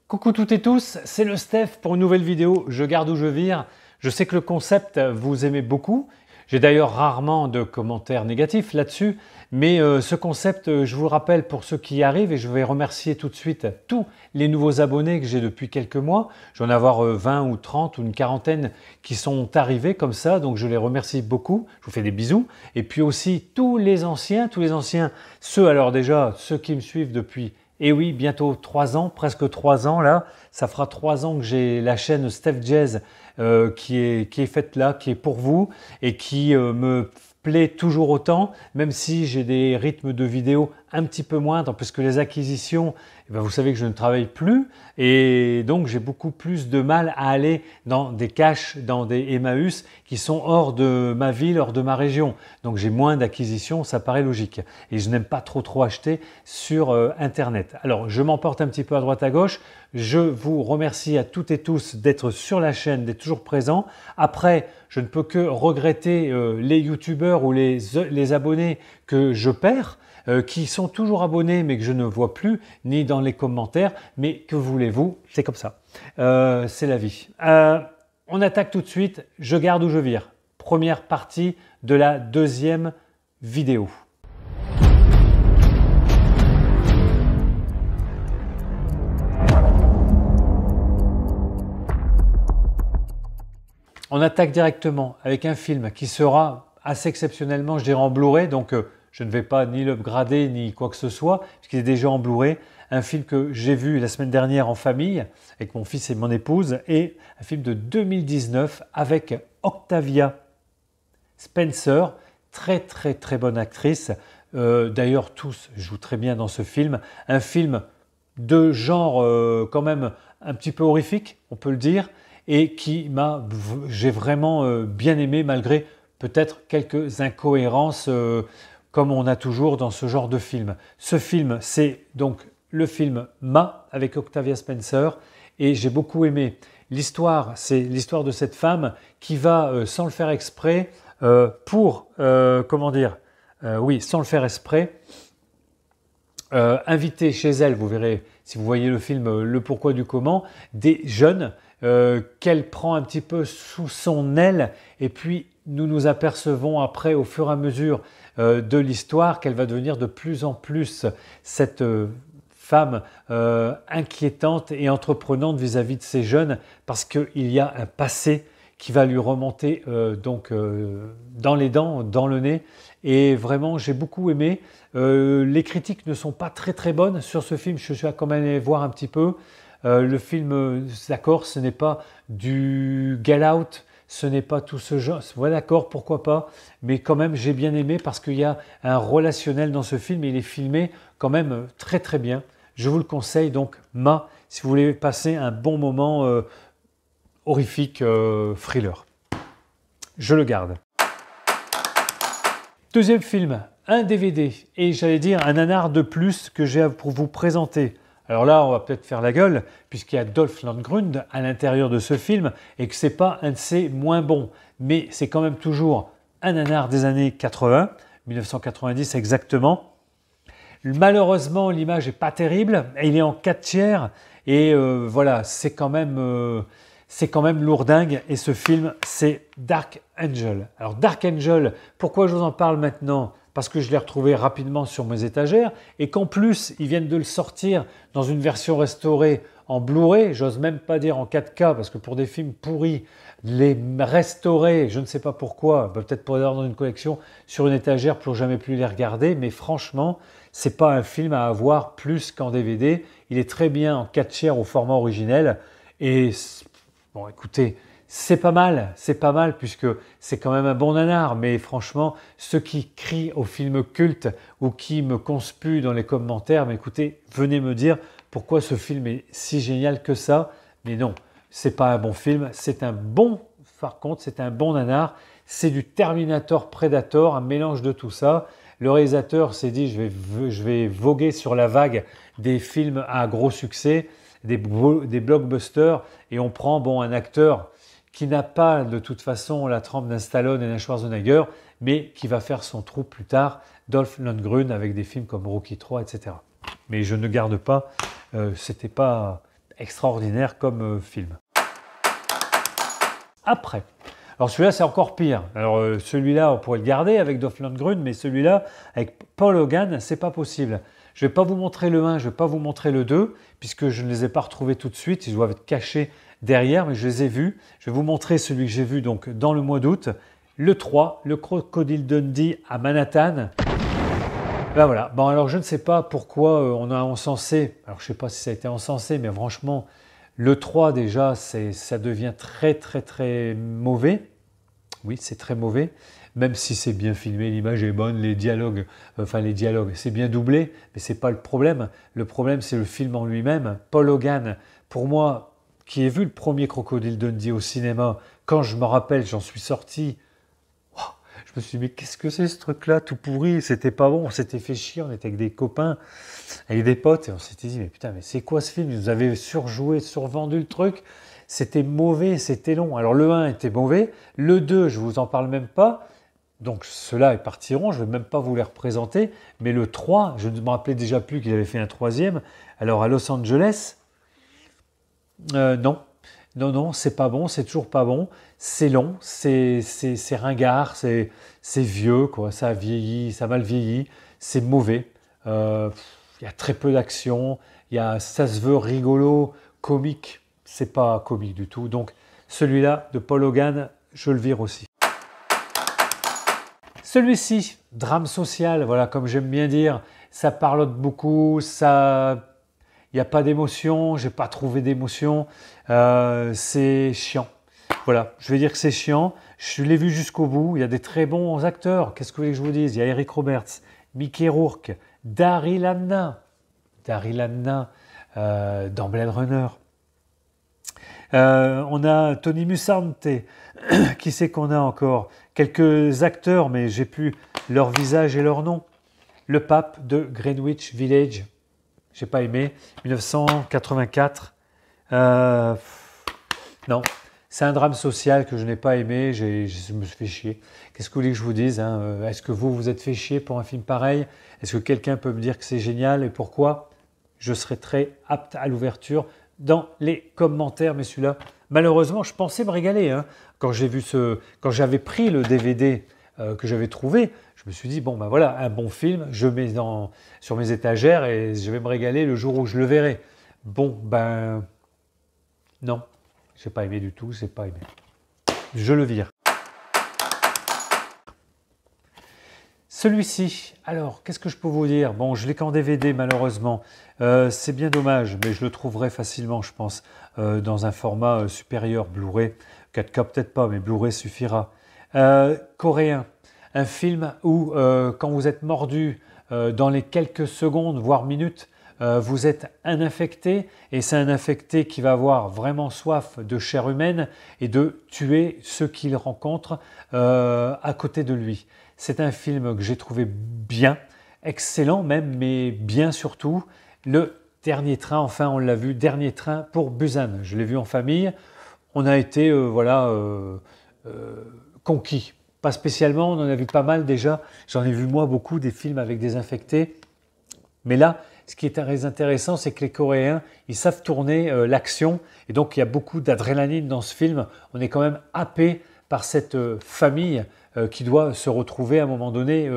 Coucou toutes et tous, c'est le Steph pour une nouvelle vidéo Je garde ou je vire. Je sais que le concept vous aimez beaucoup. J'ai d'ailleurs rarement de commentaires négatifs là-dessus, mais ce concept, je vous le rappelle pour ceux qui y arrivent, et je vais remercier tout de suite tous les nouveaux abonnés que j'ai depuis quelques mois. Je vais en avoir 20 ou 30 ou une quarantaine qui sont arrivés comme ça, donc je les remercie beaucoup. Je vous fais des bisous. Et puis aussi tous les anciens, ceux alors déjà, ceux qui me suivent depuis et oui, bientôt 3 ans, presque 3 ans là. Ça fera 3 ans que j'ai la chaîne Steph Jazz qui est faite là, qui est pour vous et qui me plaît toujours autant, même si j'ai des rythmes de vidéo un petit peu moindres, puisque les acquisitions, vous savez que je ne travaille plus et donc j'ai beaucoup plus de mal à aller dans des caches, dans des Emmaüs qui sont hors de ma ville, hors de ma région. Donc j'ai moins d'acquisitions, ça paraît logique. Et je n'aime pas trop acheter sur Internet. Alors je m'emporte un petit peu à droite à gauche. Je vous remercie à toutes et tous d'être sur la chaîne, d'être toujours présents. Après, je ne peux que regretter les youtubeurs ou les abonnés que je perds, qui sont toujours abonnés mais que je ne vois plus, ni dans les commentaires. Mais que voulez-vous, c'est comme ça. C'est la vie. On attaque tout de suite, je garde ou je vire. Première partie de la deuxième vidéo. On attaque directement avec un film qui sera assez exceptionnellement, je dirais, en Blu-ray. Donc, je ne vais pas ni l'upgrader ni quoi que ce soit, puisqu'il est déjà en Blu-ray. Un film que j'ai vu la semaine dernière en famille avec mon fils et mon épouse, et un film de 2019 avec Octavia Spencer, très bonne actrice. D'ailleurs, tous jouent très bien dans ce film. Un film de genre quand même un petit peu horrifique, on peut le dire, et j'ai vraiment bien aimé malgré peut-être quelques incohérences comme on a toujours dans ce genre de film. Ce film, c'est donc le film Ma avec Octavia Spencer, et j'ai beaucoup aimé l'histoire. C'est l'histoire de cette femme qui va, sans le faire exprès, sans le faire exprès, inviter chez elle, vous verrez si vous voyez le film le pourquoi du comment, des jeunes qu'elle prend un petit peu sous son aile, et puis nous nous apercevons après au fur et à mesure de l'histoire qu'elle va devenir de plus en plus cette femme inquiétante et entreprenante vis-à-vis de ces jeunes, parce qu'il y a un passé qui va lui remonter dans les dents, dans le nez. Et vraiment, j'ai beaucoup aimé. Les critiques ne sont pas très bonnes sur ce film. Je suis quand même allé voir un petit peu. Le film, d'accord, ce n'est pas du Get Out, ce n'est pas tout ce genre. Ouais, d'accord, pourquoi pas. Mais quand même, j'ai bien aimé parce qu'il y a un relationnel dans ce film et il est filmé quand même très bien. Je vous le conseille donc, Ma, si vous voulez passer un bon moment horrifique, thriller. Je le garde. Deuxième film, un DVD, et j'allais dire un nanar de plus que j'ai pour vous présenter. Alors là, on va peut-être faire la gueule, puisqu'il y a Dolph Lundgren à l'intérieur de ce film, et que ce n'est pas un de ses moins bons. Mais c'est quand même toujours un nanar des années 80, 1990 exactement. Malheureusement, l'image n'est pas terrible, il est en 4/3, et voilà, c'est quand même lourdingue. Et ce film, c'est Dark Angel. Alors Dark Angel, pourquoi je vous en parle maintenant ? Parce que je l'ai retrouvé rapidement sur mes étagères et qu'en plus, ils viennent de le sortir dans une version restaurée en Blu-ray. J'ose même pas dire en 4K, parce que pour des films pourris, les restaurer, je ne sais pas pourquoi, peut-être pour les avoir dans une collection sur une étagère pour jamais plus les regarder, mais franchement, c'est pas un film à avoir plus qu'en DVD. Il est très bien en 4/3 au format originel, et bon, écoutez, c'est pas mal puisque c'est quand même un bon nanar, mais franchement, ceux qui crient au film culte ou qui me conspuent dans les commentaires, mais écoutez, venez me dire pourquoi ce film est si génial que ça. Mais non, c'est pas un bon film, par contre, c'est un bon nanar. C'est du Terminator Predator, un mélange de tout ça. Le réalisateur s'est dit, je vais voguer sur la vague des films à gros succès, des blockbusters, et on prend un acteur qui n'a pas de toute façon la trempe d'un Stallone et d'un Schwarzenegger, mais qui va faire son trou plus tard, Dolph Lundgren, avec des films comme Rocky III, etc. Mais je ne garde pas, c'était pas extraordinaire comme film. Après, alors celui-là c'est encore pire. Alors celui-là on pourrait le garder avec Dolph Lundgren, mais celui-là avec Paul Hogan, c'est pas possible. Je ne vais pas vous montrer le 1, je ne vais pas vous montrer le 2, puisque je ne les ai pas retrouvés tout de suite, ils doivent être cachés derrière, mais je les ai vus. Je vais vous montrer celui que j'ai vu donc dans le mois d'août, le 3, le Crocodile Dundee à Manhattan. Ben voilà, bon alors je ne sais pas pourquoi on a encensé, alors je ne sais pas si ça a été encensé, mais franchement, le 3 déjà, ça devient très mauvais. Oui, c'est très mauvais, même si c'est bien filmé, l'image est bonne, les dialogues, c'est bien doublé, mais ce n'est pas le problème. Le problème, c'est le film en lui-même. Paul Hogan, pour moi, qui ai vu le premier Crocodile Dundee au cinéma, quand je me rappelle, j'en suis sorti, je me suis dit, mais qu'est-ce que c'est ce truc-là, tout pourri, c'était pas bon, on s'était fait chier, on était avec des copains, avec des potes, et on s'était dit, mais putain, mais c'est quoi ce film? Ils nous avaient surjoué, survendu le truc, c'était mauvais, c'était long. Alors le 1 était mauvais, le 2, je vous en parle même pas, donc ceux-là, ils partiront, je ne vais même pas vous les représenter, mais le 3, je ne me rappelais déjà plus qu'il avait fait un troisième, alors à Los Angeles, non. Non, c'est pas bon, c'est toujours pas bon. C'est long, c'est ringard, c'est vieux, quoi. Ça a vieilli, ça a mal vieilli. C'est mauvais. Il y a très peu d'action. Ça se veut rigolo, comique. C'est pas comique du tout. Donc celui-là de Paul Hogan, je le vire aussi. Celui-ci, drame social, voilà, comme j'aime bien dire, ça parlote beaucoup, il n'y a pas d'émotion, j'ai pas trouvé d'émotion, c'est chiant. Voilà, je vais dire que c'est chiant. Je l'ai vu jusqu'au bout, il y a des très bons acteurs. Qu'est-ce que vous voulez que je vous dise? Il y a Eric Roberts, Mickey Rourke, Daryl Hannah dans Blade Runner. On a Tony Musante, qui c'est qu'on a encore? Quelques acteurs, mais j'ai plus leur visage et leur nom. Le pape de Greenwich Village. J'ai pas aimé, 1984. Non, c'est un drame social que je n'ai pas aimé, je me suis fait chier. Qu'est-ce que vous voulez que je vous dise, hein? Est-ce que vous êtes fait chier pour un film pareil? Est-ce que quelqu'un peut me dire que c'est génial et pourquoi? Je serai très apte à l'ouverture dans les commentaires, mais celui-là, malheureusement, je pensais me régaler. Hein. Quand j'avais pris le DVD que j'avais trouvé, je me suis dit, bon ben voilà, un bon film, je mets sur mes étagères et je vais me régaler le jour où je le verrai. Bon, ben non, j'ai pas aimé du tout, j'ai pas aimé. Je le vire. Celui-ci, alors, qu'est-ce que je peux vous dire? Bon, je l'ai qu'en DVD malheureusement. C'est bien dommage, mais je le trouverai facilement, je pense, dans un format supérieur, Blu-ray. 4K peut-être pas, mais Blu-ray suffira. Coréen, un film où quand vous êtes mordu dans les quelques secondes, voire minutes, vous êtes un infecté et c'est un infecté qui va avoir vraiment soif de chair humaine et de tuer ceux qu'il rencontre à côté de lui. C'est un film que j'ai trouvé bien, excellent même, mais bien surtout. Le dernier train, enfin on l'a vu, dernier train pour Busan. Je l'ai vu en famille. On a été conquis. Pas spécialement, on en a vu pas mal déjà. J'en ai vu moi beaucoup des films avec des infectés. Mais là, ce qui est très intéressant, c'est que les Coréens, ils savent tourner l'action. Et donc, il y a beaucoup d'adrénaline dans ce film. On est quand même happé par cette famille qui doit se retrouver à un moment donné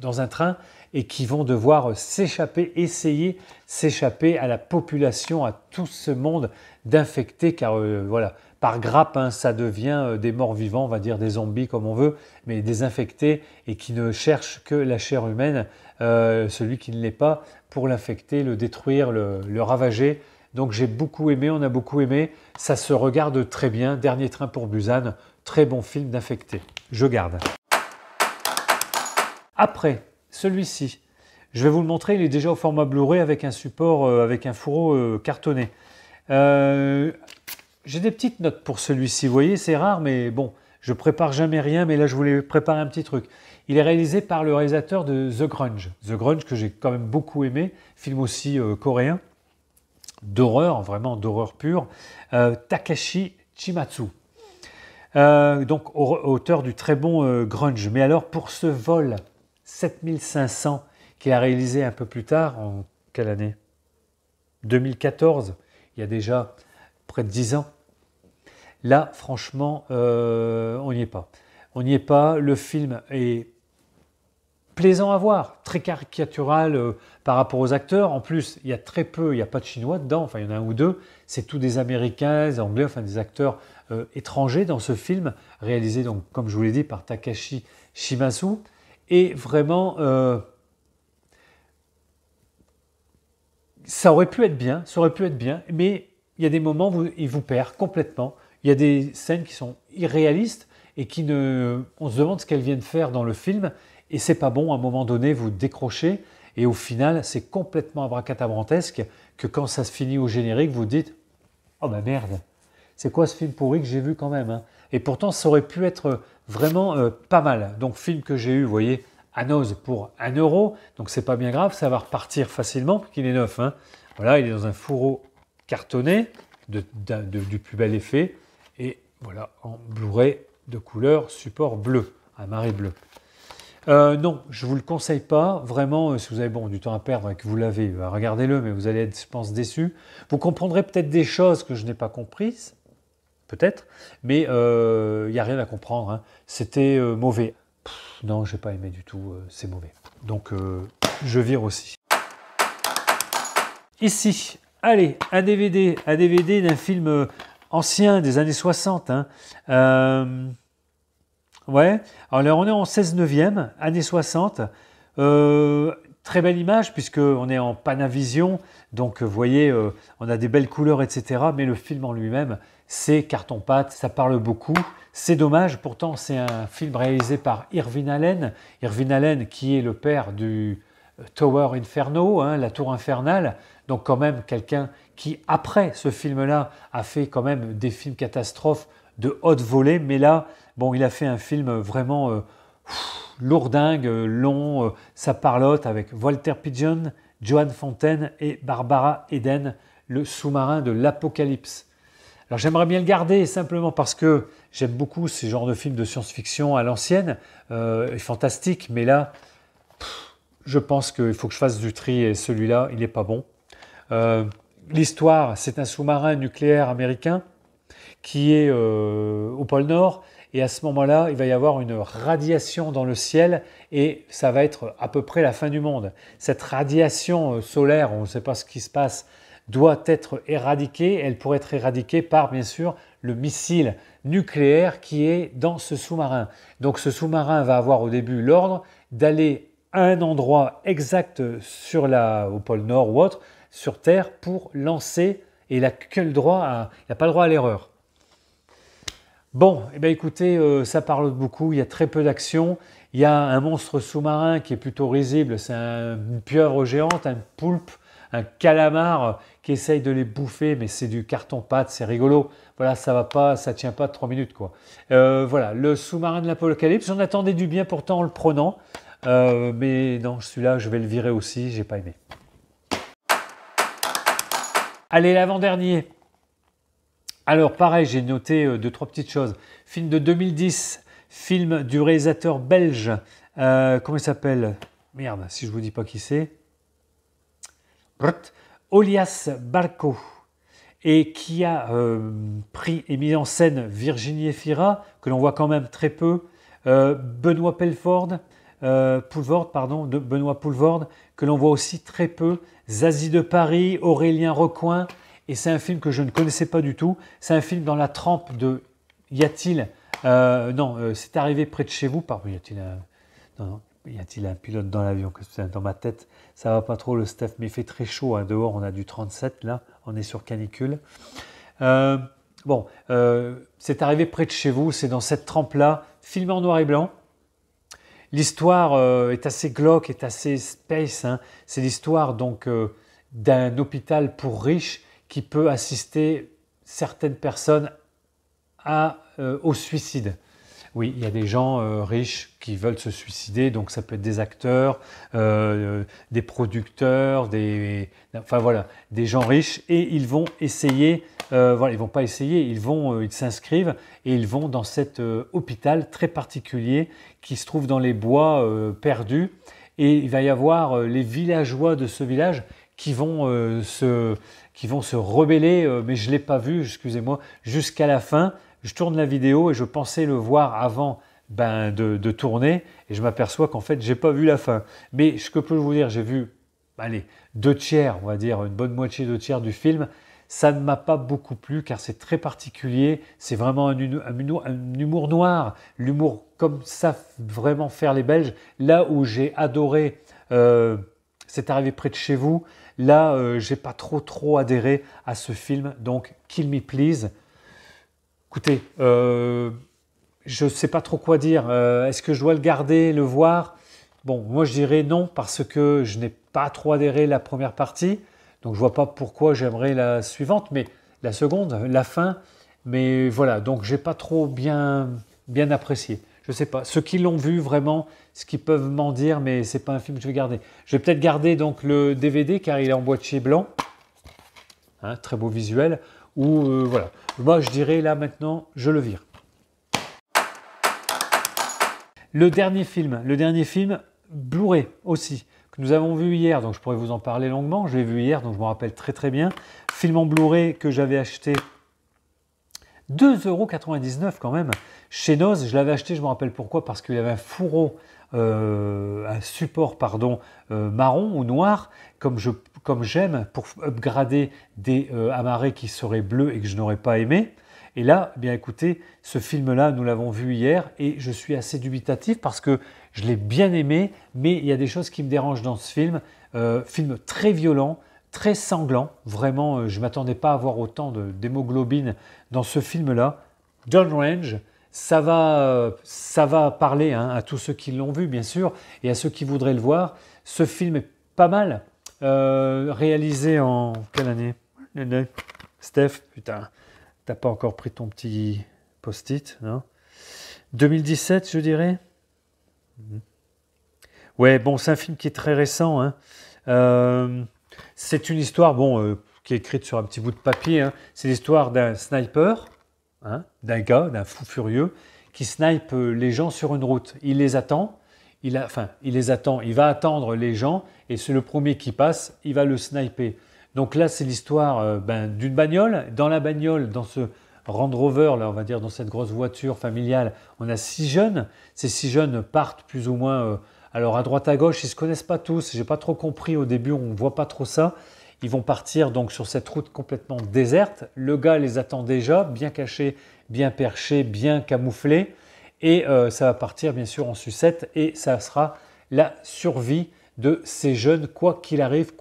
dans un train et qui vont devoir s'échapper, essayer s'échapper à la population, à tout ce monde d'infectés. Car voilà, par grappe, hein, ça devient des morts vivants, on va dire des zombies comme on veut, mais des infectés et qui ne cherchent que la chair humaine, celui qui ne l'est pas, pour l'infecter, le détruire, le ravager. Donc j'ai beaucoup aimé, on a beaucoup aimé, ça se regarde très bien. Dernier train pour Busan, très bon film d'infecté. Je garde. Après, celui-ci, je vais vous le montrer, il est déjà au format Blu-ray avec un support, avec un fourreau cartonné. J'ai des petites notes pour celui-ci, vous voyez, c'est rare, mais bon, je prépare jamais rien, mais là je voulais préparer un petit truc. Il est réalisé par le réalisateur de The Grudge. The Grudge que j'ai quand même beaucoup aimé, film aussi coréen, d'horreur, vraiment d'horreur pure, Takashi Chimatsu. Donc auteur du très bon Grudge. Mais alors pour ce vol 7500 qu'il a réalisé un peu plus tard, en quelle année? 2014, il y a déjà près de 10 ans. Là, franchement, on n'y est pas. On n'y est pas. Le film est plaisant à voir, très caricatural par rapport aux acteurs. En plus, il y a très peu, il n'y a pas de Chinois dedans, enfin il y en a un ou deux. C'est tous des Américains, des Anglais, enfin des acteurs étrangers dans ce film, réalisé donc, comme je vous l'ai dit, par Takashi Shimazu. Et vraiment, ça aurait pu être bien, mais il y a des moments où il vous perd complètement. Il y a des scènes qui sont irréalistes et on se demande ce qu'elles viennent faire dans le film. Et c'est pas bon, à un moment donné, vous décrochez. Et au final, c'est complètement abracadabrantesque que quand ça se finit au générique, vous dites « Oh bah merde, c'est quoi ce film pourri que j'ai vu quand même hein ?» Et pourtant, ça aurait pu être vraiment pas mal. Donc, film que j'ai eu, vous voyez, à Noz pour 1 €. Donc, c'est pas bien grave, ça va repartir facilement, puisqu'il est neuf. Hein. Voilà, il est dans un fourreau cartonné du plus bel effet. Et voilà, en Blu-ray de couleur support bleu, un marée bleu. Non, je ne vous le conseille pas. Vraiment, si vous avez du temps à perdre et que vous l'avez, regardez-le, mais vous allez être, je pense, déçu. Vous comprendrez peut-être des choses que je n'ai pas comprises, peut-être, mais il n'y a rien à comprendre. Hein. C'était mauvais. Non, je n'ai pas aimé du tout, c'est mauvais. Donc, je vire aussi. Ici, allez, un DVD d'un film ancien des années 60. Hein. Ouais, alors là, on est en 16/9, années 60. Très belle image puisqu'on est en Panavision. Donc, vous voyez, on a des belles couleurs, etc. Mais le film en lui-même, c'est carton-pâte, ça parle beaucoup. C'est dommage, pourtant, c'est un film réalisé par Irving Allen. Irving Allen qui est le père du Tower Inferno, hein, la tour infernale. Donc, quand même, quelqu'un qui, après ce film-là, a fait quand même des films catastrophes de haute volée. Mais là, il a fait un film vraiment lourdingue, long, ça parlote avec Walter Pidgeon, Joan Fontaine et Barbara Eden, le sous-marin de l'Apocalypse. Alors j'aimerais bien le garder simplement parce que j'aime beaucoup ces genres de films de science-fiction à l'ancienne, fantastique, mais là, je pense qu'il faut que je fasse du tri et celui-là, il n'est pas bon. L'histoire, c'est un sous-marin nucléaire américain qui est au pôle Nord. Et à ce moment-là, il va y avoir une radiation dans le ciel et ça va être à peu près la fin du monde. Cette radiation solaire, on ne sait pas ce qui se passe, doit être éradiquée. Elle pourrait être éradiquée par, bien sûr, le missile nucléaire qui est dans ce sous-marin. Donc ce sous-marin va avoir au début l'ordre d'aller à un endroit exact au pôle Nord ou autre, sur Terre, pour lancer, et il n'a pas le droit à l'erreur. Bon, eh bien écoutez, ça parle beaucoup, il y a très peu d'action. Il y a un monstre sous-marin qui est plutôt risible, c'est une pieuvre géante, un poulpe, un calamar qui essaye de les bouffer, mais c'est du carton-pâte, c'est rigolo. Voilà, ça va pas, ça tient pas 3 minutes quoi. Voilà, le sous-marin de l'Apocalypse, j'en attendais du bien pourtant en le prenant, mais non, celui-là, je vais le virer aussi, j'ai pas aimé. Allez, l'avant-dernier. Alors pareil, j'ai noté 2-3 petites choses. Film de 2010, film du réalisateur belge, comment il s'appelle? Merde, si je ne vous dis pas qui c'est. Olias Barco. Et qui a pris et mis en scène Virginie Efira, que l'on voit quand même très peu. Benoît Poulvord, que l'on voit aussi très peu. Zazie de Paris, Aurélien Recoing. Et c'est un film que je ne connaissais pas du tout. C'est un film dans la trempe de c'est arrivé près de chez vous. Pardon, y a-t-il un pilote dans l'avion? Dans ma tête, ça va pas trop le stuff, mais il fait très chaud. Hein, dehors, on a du 37 là. On est sur canicule. C'est arrivé près de chez vous. C'est dans cette trempe-là, filmé en noir et blanc. L'histoire est assez glauque, est assez space. Hein. C'est l'histoire donc d'un hôpital pour riches qui peut assister certaines personnes au suicide. Oui, il y a des gens riches qui veulent se suicider, donc ça peut être des acteurs, des producteurs, des gens riches, et ils vont essayer, ils vont pas essayer, ils s'inscrivent et ils vont dans cet hôpital très particulier qui se trouve dans les bois perdus, et il va y avoir les villageois de ce village qui vont se rebeller, mais je ne l'ai pas vu, excusez-moi, jusqu'à la fin. Je tourne la vidéo et je pensais le voir avant de tourner et je m'aperçois qu'en fait, je n'ai pas vu la fin. Mais ce que je peux vous dire, j'ai vu, allez, 2/3, on va dire, une bonne moitié, 2/3 du film. Ça ne m'a pas beaucoup plu car c'est très particulier, c'est vraiment un humour noir, l'humour comme ça, vraiment faire les Belges. Là où j'ai adoré C'est arrivé près de chez vous, là j'ai pas trop adhéré à ce film, donc Kill Me Please. Écoutez, je ne sais pas trop quoi dire, est-ce que je dois le garder, le voir? Bon, moi je dirais non parce que je n'ai pas trop adhéré à la première partie. Donc je ne vois pas pourquoi j'aimerais la suivante, mais la seconde, la fin. Mais voilà, donc je n'ai pas trop bien apprécié. Je ne sais pas. Ceux qui l'ont vu vraiment, ce qu'ils peuvent m'en dire, mais ce n'est pas un film que je vais garder. Je vais peut-être garder donc le DVD car il est en boîtier blanc. Hein, très beau visuel. Ou voilà. Moi je dirais là maintenant, je le vire. Le dernier film, Blu-ray aussi, que nous avons vu hier, donc je pourrais vous en parler longuement, je l'ai vu hier, donc je me rappelle très bien. Film en Blu-ray que j'avais acheté 2,99 € quand même, chez Noz. Je l'avais acheté, je me rappelle pourquoi, parce qu'il y avait un fourreau, un support marron ou noir, comme j'aime, pour upgrader des amarrés qui seraient bleus et que je n'aurais pas aimé. Et là, bien écoutez, ce film-là, nous l'avons vu hier et je suis assez dubitatif parce que je l'ai bien aimé, mais il y a des choses qui me dérangent dans ce film. Film très violent, très sanglant. Vraiment, je ne m'attendais pas à voir autant d'hémoglobine dans ce film-là. Downrange, ça va parler à tous ceux qui l'ont vu, bien sûr, et à ceux qui voudraient le voir. Ce film est pas mal. Réalisé en quelle année? Steph, putain. T'as pas encore pris ton petit post-it, non? 2017, je dirais. Ouais, bon, c'est un film qui est très récent. Hein. C'est une histoire, qui est écrite sur un petit bout de papier. Hein. C'est l'histoire d'un sniper, hein, d'un gars, d'un fou furieux, qui snipe les gens sur une route. Il les attend. Il va attendre les gens et c'est le premier qui passe, il va le sniper. Donc là, c'est l'histoire d'une bagnole. Dans la bagnole, dans ce Land Rover, là, on va dire, dans cette grosse voiture familiale, on a 6 jeunes. Ces 6 jeunes partent plus ou moins, alors à droite à gauche, ils ne se connaissent pas tous. Je n'ai pas trop compris au début, on ne voit pas trop ça. Ils vont partir donc sur cette route complètement déserte. Le gars les attend déjà, bien cachés, bien perchés, bien camouflés. Et ça va partir bien sûr en sucette et ça sera la survie de ces jeunes, quoi qu'il arrive.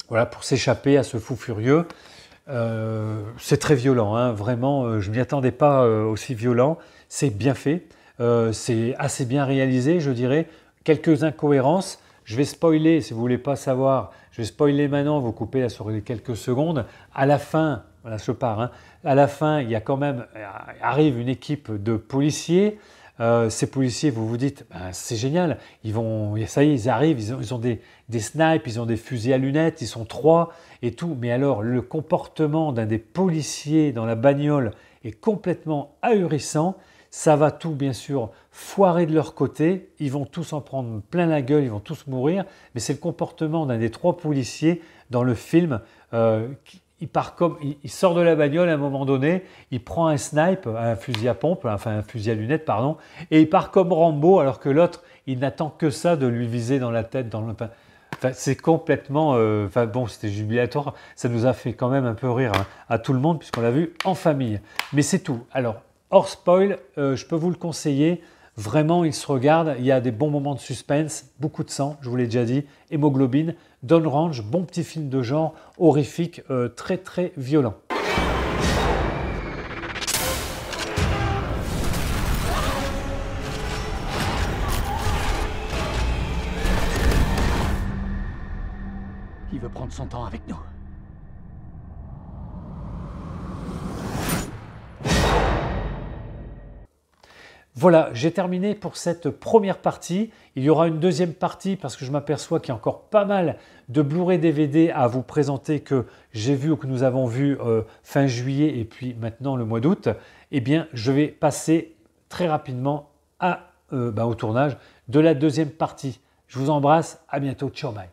Voilà, pour s'échapper à ce fou furieux. C'est très violent, hein, vraiment, je ne m'y attendais pas aussi violent. C'est bien fait, c'est assez bien réalisé, je dirais. Quelques incohérences, je vais spoiler, si vous ne voulez pas savoir, je vais spoiler maintenant, vous coupez là sur les quelques secondes. À la fin, voilà, je pars, hein, à la fin, il y a quand même, arrive une équipe de policiers. Ces policiers, vous vous dites, c'est génial, ça y est, ils arrivent, ils ont des snipes, ils ont des fusils à lunettes, ils sont 3 et tout. Mais alors, le comportement d'un des policiers dans la bagnole est complètement ahurissant. Ça va tout, bien sûr, foirer de leur côté. Ils vont tous en prendre plein la gueule, ils vont tous mourir. Mais c'est le comportement d'un des 3 policiers dans le film il sort de la bagnole à un moment donné, il prend un snipe, un fusil à pompe, enfin un fusil à lunettes, pardon, et il part comme Rambo, alors que l'autre, il n'attend que ça de lui viser dans la tête. C'est complètement... c'était jubilatoire. Ça nous a fait quand même un peu rire à tout le monde, puisqu'on l'a vu en famille. Mais c'est tout. Alors, hors spoil, je peux vous le conseiller. Vraiment, il se regarde. Il y a des bons moments de suspense, beaucoup de sang, je vous l'ai déjà dit, hémoglobine. Downrange, bon petit film de genre, horrifique, très violent. Il veut prendre son temps avec nous. Voilà, j'ai terminé pour cette première partie. Il y aura une deuxième partie parce que je m'aperçois qu'il y a encore pas mal de Blu-ray DVD à vous présenter que j'ai vu ou que nous avons vu fin juillet et puis maintenant le mois d'août. Eh bien, je vais passer très rapidement au tournage de la deuxième partie. Je vous embrasse, à bientôt, ciao bye.